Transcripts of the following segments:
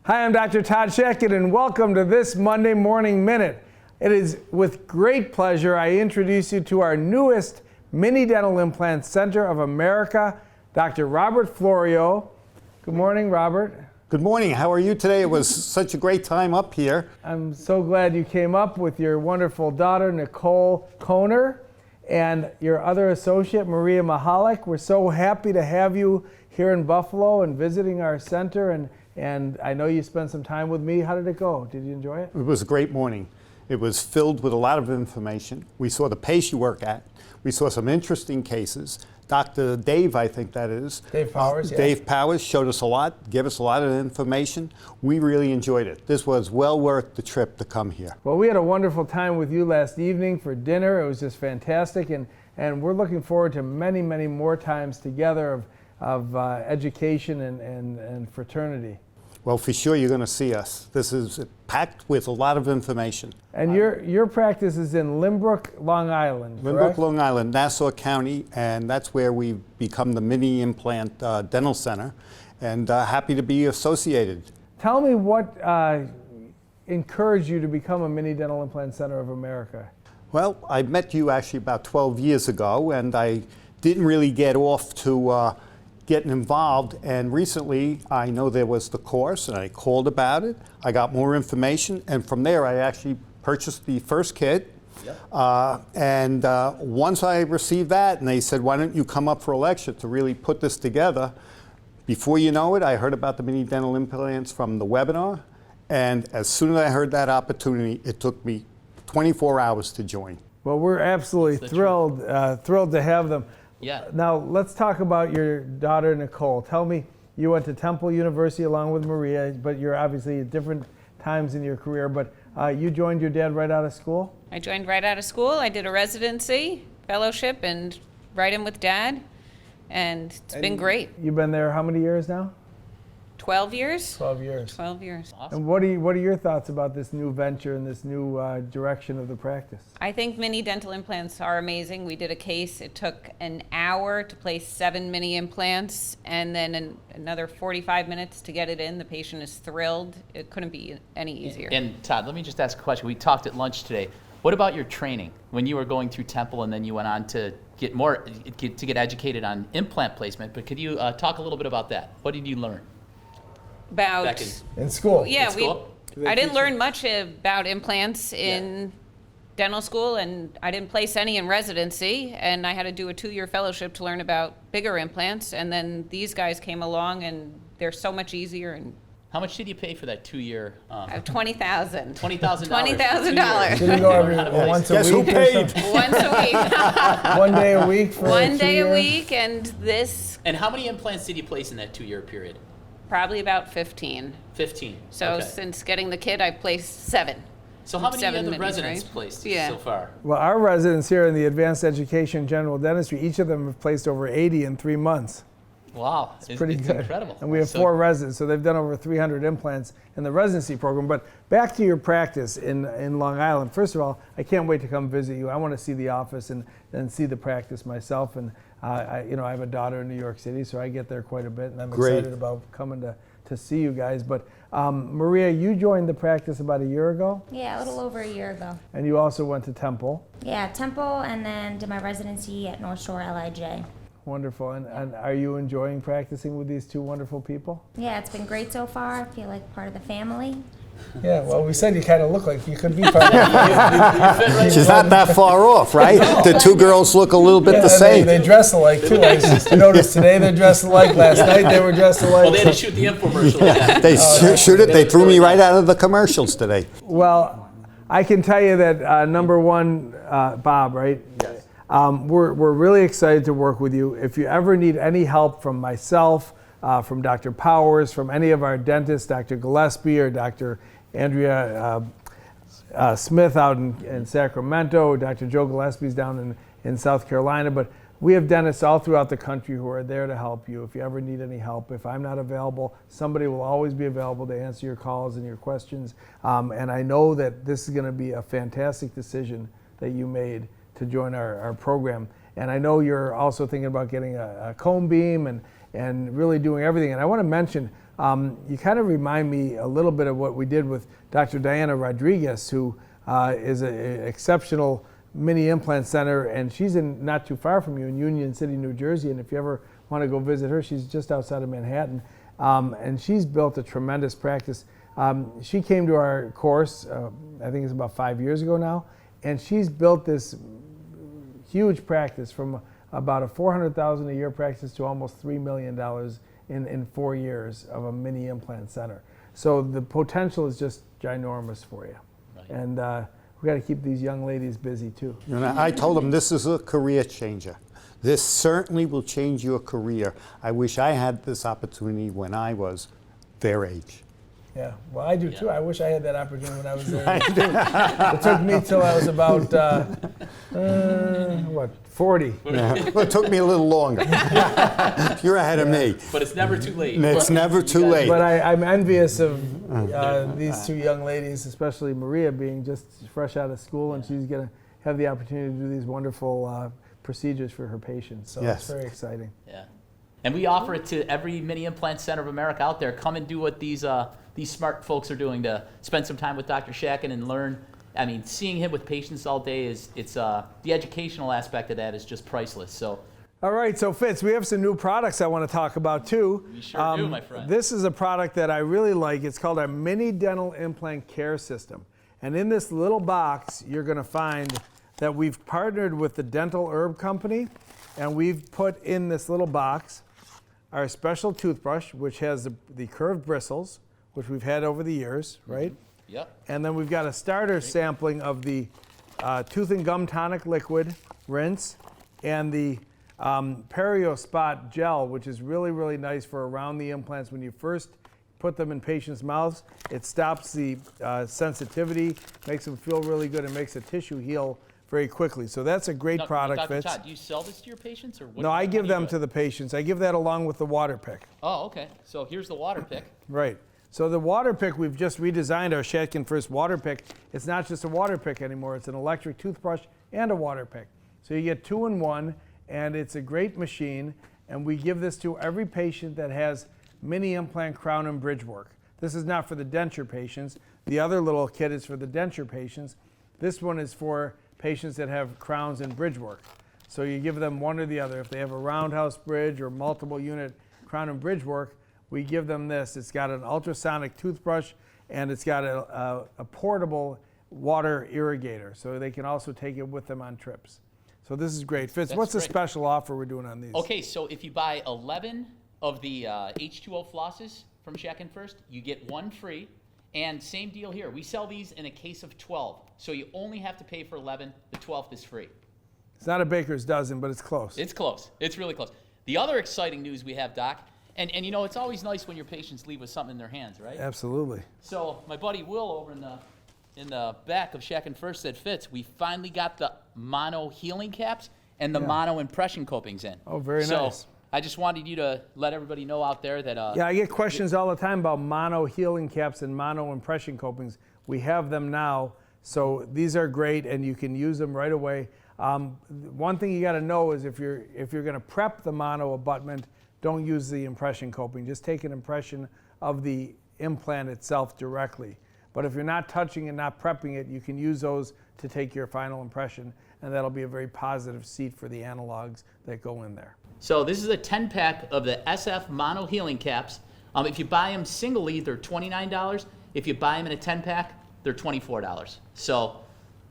Hi, I'm Dr. Todd Sheckett, and welcome to this Monday Morning Minute. It is with great pleasure I introduce you to our newest Mini Dental Implant Center of America, Dr. Robert Florio. Good morning, Robert. Good morning. How are you today? It was such a great time up here. I'm so glad you came up with your wonderful daughter, Nicole Kohner, and your other associate, Maria Mahalik. We're so happy to have you here in Buffalo and visiting our center, and I know you spent some time with me. How did it go? Did you enjoy it? It was a great morning. It was filled with a lot of information. We saw the pace you work at. We saw some interesting cases. Dr. Dave, I think that is. Dave Powers, yeah. Dave Powers showed us a lot, gave us a lot of information. We really enjoyed it. This was well worth the trip to come here. Well, we had a wonderful time with you last evening for dinner. It was just fantastic, and we're looking forward to many, many more times together of education and fraternity. Well, for sure you're going to see us. This is packed with a lot of information. And your practice is in Lynbrook, Long Island, Lynbrook, correct? Long Island, Nassau County, and that's where we've become the Mini Implant Dental Center, and happy to be associated. Tell me what encouraged you to become a Mini Dental Implant Center of America. Well, I met you actually about 12 years ago, and I didn't really get off to getting involved, and recently I know there was the course and I called about it. I got more information, and from there I actually purchased the first kit. Yep. Once I received that, and they said, why don't you come up for a lecture to really put this together, before you know it, I heard about the mini dental implants from the webinar, and as soon as I heard that opportunity, it took me 24 hours to join. Well, we're absolutely thrilled to have them. Yeah. Now, let's talk about your daughter, Nicole. Tell me, you went to Temple University along with Maria, but you're obviously at different times in your career, but you joined your dad right out of school? I joined right out of school. I did a residency, fellowship, and right in with Dad, and it's been great. You've been there how many years now? 12 years? 12 years. 12 years. Awesome. And what are your thoughts about this new venture and this new direction of the practice? I think mini dental implants are amazing. We did a case. It took an hour to place 7 mini implants, and then another 45 minutes to get it in. The patient is thrilled. It couldn't be any easier. And Todd, let me just ask a question. We talked at lunch today. What about your training? When you were going through Temple and then you went on to get educated on implant placement, but could you talk a little bit about that? What did you learn? About Back In school? yeah, in school? I didn't learn much about implants in dental school, and I didn't place any in residency, and I had to do a 2-year fellowship to learn about bigger implants, and then these guys came along, and they're so much easier. And How much did you pay for that 2-year? I have $20,000. $20,000. $20,000. Did you go once a Guess who week? paid? Once a week. One day a week for One 2 day a years? week, and this And how many implants did you place in that 2-year period? probably about 15. 15. So Okay. since getting the kid, I placed 7. So how many 7 other minis, residents right? placed Yeah. so far? Well, our residents here in the Advanced Education General Dentistry, each of them have placed over 80 in 3 months. Wow, it's Pretty good. incredible. And we have 4 residents, so they've done over 300 implants in the residency program. But back to your practice in Long Island. First of all, I can't wait to come visit you. I want to see the office and see the practice myself. And I have a daughter in New York City, so I get there quite a bit, and I'm Great. excited about coming to see you guys. But Maria, you joined the practice about a year ago, Yeah, a little over a year ago. and you also went to Temple. Yeah, Temple, and then did my residency at North Shore LIJ. Wonderful. And are you enjoying practicing with these 2 wonderful people? Yeah, it's been great so far. I feel like part of the family. Yeah, well, we said you kind of look like you could be part of it. She's not that far off, right? The 2 girls look a little bit the same. They dress alike, too. I noticed today they're dressed alike. Last night they were dressed alike. Well, they had to shoot the infomercial. They shoot it. They threw me right out of the commercials today. Well, I can tell you that number one, Bob, right? Yes. We're really excited to work with you. If you ever need any help from myself, from Dr. Powers, from any of our dentists, Dr. Gillespie or Dr. Andrea Smith out in Sacramento, Dr. Joe Gillespie's down in South Carolina, but we have dentists all throughout the country who are there to help you. If you ever need any help, if I'm not available, somebody will always be available to answer your calls and your questions. And I know that this is going to be a fantastic decision that you made to join our program. And I know you're also thinking about getting a cone beam, and really doing everything. And I want to mention, you kind of remind me a little bit of what we did with Dr. Diana Rodriguez, who is an exceptional mini implant center, and she's in not too far from you in Union City, New Jersey. And if you ever want to go visit her, she's just outside of Manhattan, and she's built a tremendous practice. She came to our course, I think it's about 5 years ago now, and she's built this huge practice from about a $400,000 a year practice to almost $3 million in 4 years of a mini implant center. So the potential is just ginormous for you. Right. And we got to keep these young ladies busy too. You know, I told them this is a career changer. This certainly will change your career. I wish I had this opportunity when I was their age. Yeah, well, I do too. I wish I had that opportunity when I was there. It took me till I was about, 40. Yeah. Well, it took me a little longer. You're ahead of me. But it's never too late. It's never too late. But I'm envious of these two young ladies, especially Maria, being just fresh out of school, and she's going to have the opportunity to do these wonderful procedures for her patients. So Yes. it's very exciting. Yeah. And we offer it to every mini implant center of America out there. Come and do what these smart folks are doing, to spend some time with Dr. Shakin and learn. I mean, seeing him with patients all day the educational aspect of that is just priceless. So. All right, so Fitz, we have some new products I want to talk about too. We sure do, my friend. This is a product that I really like. It's called our Mini Dental Implant Care System. And in this little box, you're going to find that we've partnered with the Dental Herb Company, and we've put in this little box our special toothbrush, which has the curved bristles, which we've had over the years, right? Yep. And then we've got a starter sampling of the tooth and gum tonic liquid rinse, and the Perio Spot gel, which is really, really nice for around the implants. When you first put them in patients' mouths, it stops the sensitivity, makes them feel really good, and makes the tissue heal very quickly. So that's a great product, Dr. Fitz. Todd, do you sell this to your patients, or what? No, I how give do you them do to it? the patients. I give that along with the water pick. Oh, okay. So here's the water pick. Right. So the water pick, we've just redesigned our Shatkin First water pick. It's not just a water pick anymore. It's an electric toothbrush and a water pick. So you get 2 in 1, and it's a great machine. And we give this to every patient that has mini implant crown and bridge work. This is not for the denture patients. The other little kit is for the denture patients. This one is for patients that have crowns and bridge work. So you give them one or the other. If they have a roundhouse bridge or multiple unit crown and bridge work, we give them this. It's got an ultrasonic toothbrush, and it's got a portable water irrigator, so they can also take it with them on trips. So this is great. Fitz, That's what's the great. special offer we're doing on these? Okay, so if you buy 11 of the H2O flosses from Shatkin First, you get 1 free. And same deal here. We sell these in a case of 12. So you only have to pay for 11. The 12th is free. It's not a baker's dozen, but it's close. It's close. It's really close. The other exciting news we have, Doc, and you know, it's always nice when your patients leave with something in their hands, right? Absolutely. So my buddy Will over in the back of Shatkin First said, Fitz, we finally got the mono healing caps and the mono impression copings in. Oh, very nice. So I just wanted you to let everybody know out there that Yeah, I get questions all the time about mono healing caps and mono impression copings. We have them now, so these are great, and you can use them right away. One thing you got to know is if you're going to prep the mono abutment, don't use the impression coping. Just take an impression of the implant itself directly. But if you're not touching and not prepping it, you can use those to take your final impression, and that'll be a very positive seat for the analogs that go in there. So this is a 10-pack of the SF Mono Healing Caps. If you buy them singly, they're $29. If you buy them in a 10-pack, they're $24. So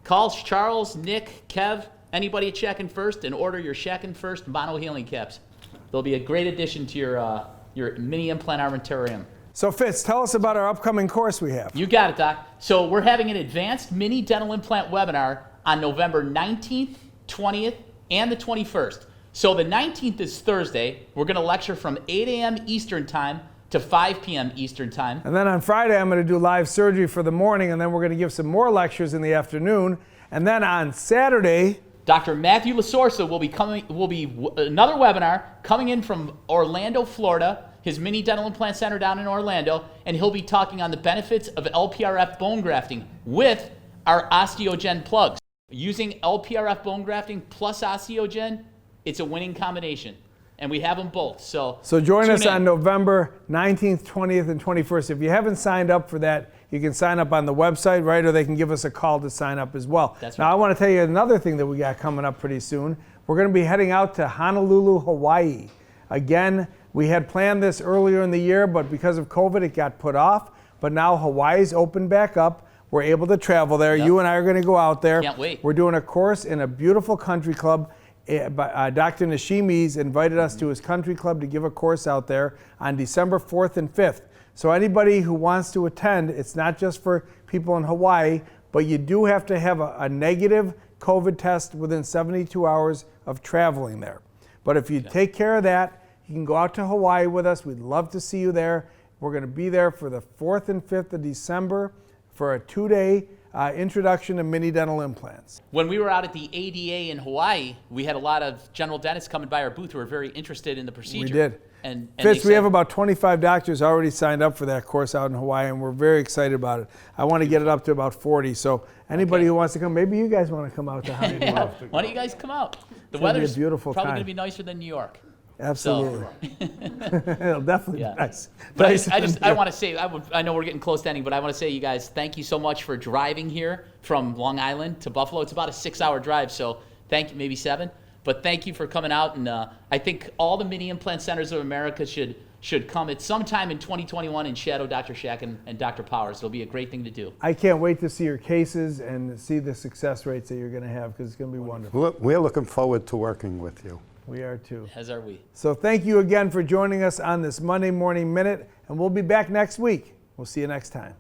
call Charles, Nick, Kev, anybody at Shatkin First, and order your Shatkin First Mono Healing Caps. They'll be a great addition to your mini implant armamentarium. So Fitz, tell us about our upcoming course we have. You got it, Doc. So we're having an advanced mini dental implant webinar on November 19th, 20th, and the 21st. So the 19th is Thursday. We're going to lecture from 8 a.m. Eastern Time to 5 p.m. Eastern Time. And then on Friday, I'm going to do live surgery for the morning, and then we're going to give some more lectures in the afternoon. And then on Saturday, Dr. Matthew LaSorsa will be another webinar coming in from Orlando, Florida, his mini dental implant center down in Orlando, and he'll be talking on the benefits of LPRF bone grafting with our Osteogen plugs. Using LPRF bone grafting plus Osteogen, it's a winning combination. And we have them both. So join us tune in. on November 19th, 20th, and 21st. If you haven't signed up for that, you can sign up on the website, right? Or they can give us a call to sign up as well. That's Now, right. I want to tell you another thing that we got coming up pretty soon. We're going to be heading out to Honolulu, Hawaii. Again, we had planned this earlier in the year, but because of COVID, it got put off. But now Hawaii's opened back up. We're able to travel there. Yep. You and I are going to go out there. Can't wait. We're doing a course in a beautiful country club. Dr. Nishimi's invited us to his country club to give a course out there on December 4th and 5th. So anybody who wants to attend, it's not just for people in Hawaii, but you do have to have a negative COVID test within 72 hours of traveling there. But if you take care of that, you can go out to Hawaii with us. We'd love to see you there. We're going to be there for the 4th and 5th of December for a 2-day introduction to mini dental implants. When we were out at the ADA in Hawaii, we had a lot of general dentists coming by our booth who were very interested in the procedure. We did. And Fitz, they we said- have about 25 doctors already signed up for that course out in Hawaii, and we're very excited about it. I want to get it up to about 40. So anybody Okay. who wants to come, maybe you guys want to come out to Honolulu. Yeah. Why don't you guys come out? The gonna be a weather's beautiful probably time. going to be nicer than New York. Absolutely. It'll definitely Yeah. be nice. But Nice I and- want to say, I know we're getting close to ending, but I want to say, you guys, thank you so much for driving here from Long Island to Buffalo. It's about a 6-hour drive, so thank you, maybe 7. But thank you for coming out, and I think all the mini implant centers of America should come at some time in 2021 and shadow Dr. Shack and Dr. Powers. It'll be a great thing to do. I can't wait to see your cases and see the success rates that you're going to have, because it's going to be wonderful. We're looking forward to working with you. We are too. As are we. So thank you again for joining us on this Monday Morning Minute, and we'll be back next week. We'll see you next time.